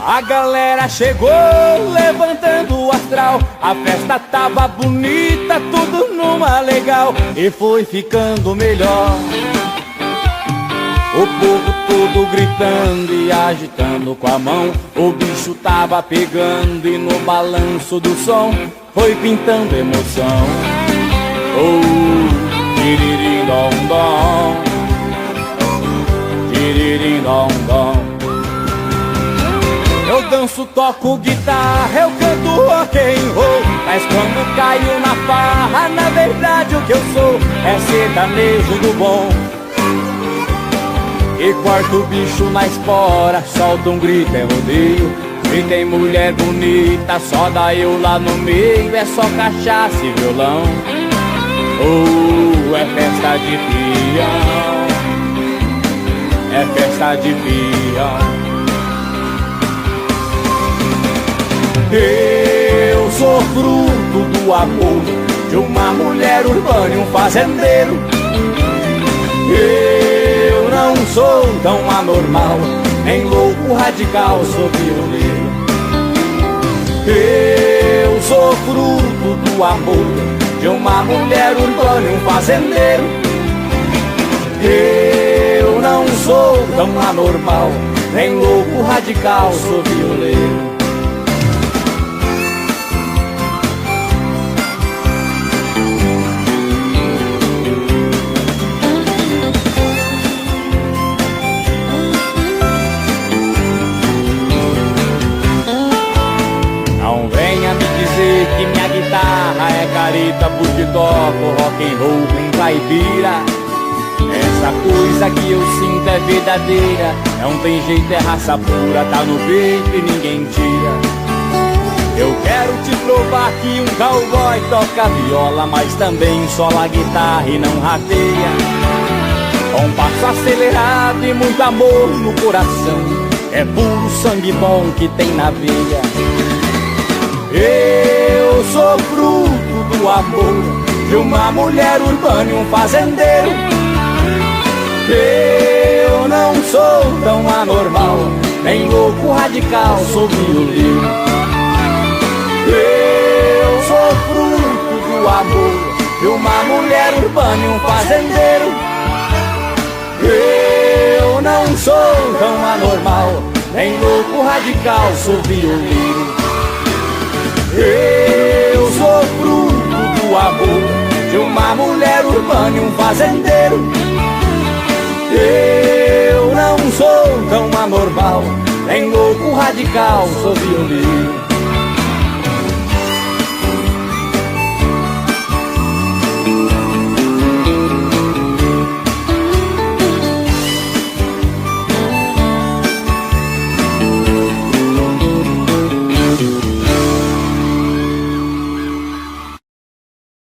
A galera chegou levantando o astral, a festa tava bonita, tudo numa legal, e foi ficando melhor. O povo todo gritando e agitando com a mão, o bicho tava pegando e no balanço do som foi pintando emoção. Oh, tiririm dom dom, tiririm dom dom. Eu danço, toco guitarra, eu canto rock and roll, mas quando caio na farra, na verdade o que eu sou é sertanejo do bom. E corto o bicho na espora, solta um grito, é rodeio. Se tem mulher bonita, só dá eu lá no meio, é só cachaça e violão. Oh, é festa de peão, é festa de peão. Eu sou fruto do amor de uma mulher urbana e um fazendeiro. Eu não sou tão anormal, nem louco radical, sou pioneiro. Eu sou fruto do amor de uma mulher urbana e um fazendeiro. Eu não sou tão anormal, nem louco radical, sou violeiro. Que minha guitarra é careta porque toco rock and roll com caipira. Essa coisa que eu sinto é verdadeira, não tem jeito, é raça pura, tá no peito e ninguém tira. Eu quero te provar que um cowboy toca viola, mas também sola a guitarra e não rateia. Com passo acelerado e muito amor no coração, é puro sangue bom que tem na veia. Eu sou fruto do amor de uma mulher urbana e um fazendeiro. Eu não sou tão anormal, nem louco radical, sou violeiro. Eu sou fruto do amor de uma mulher urbana e um fazendeiro. Eu não sou tão anormal, nem louco radical, sou violeiro. Eu sou fruto do amor de uma mulher urbana e um fazendeiro. Eu não sou tão anormal, nem louco radical, sou violeiro.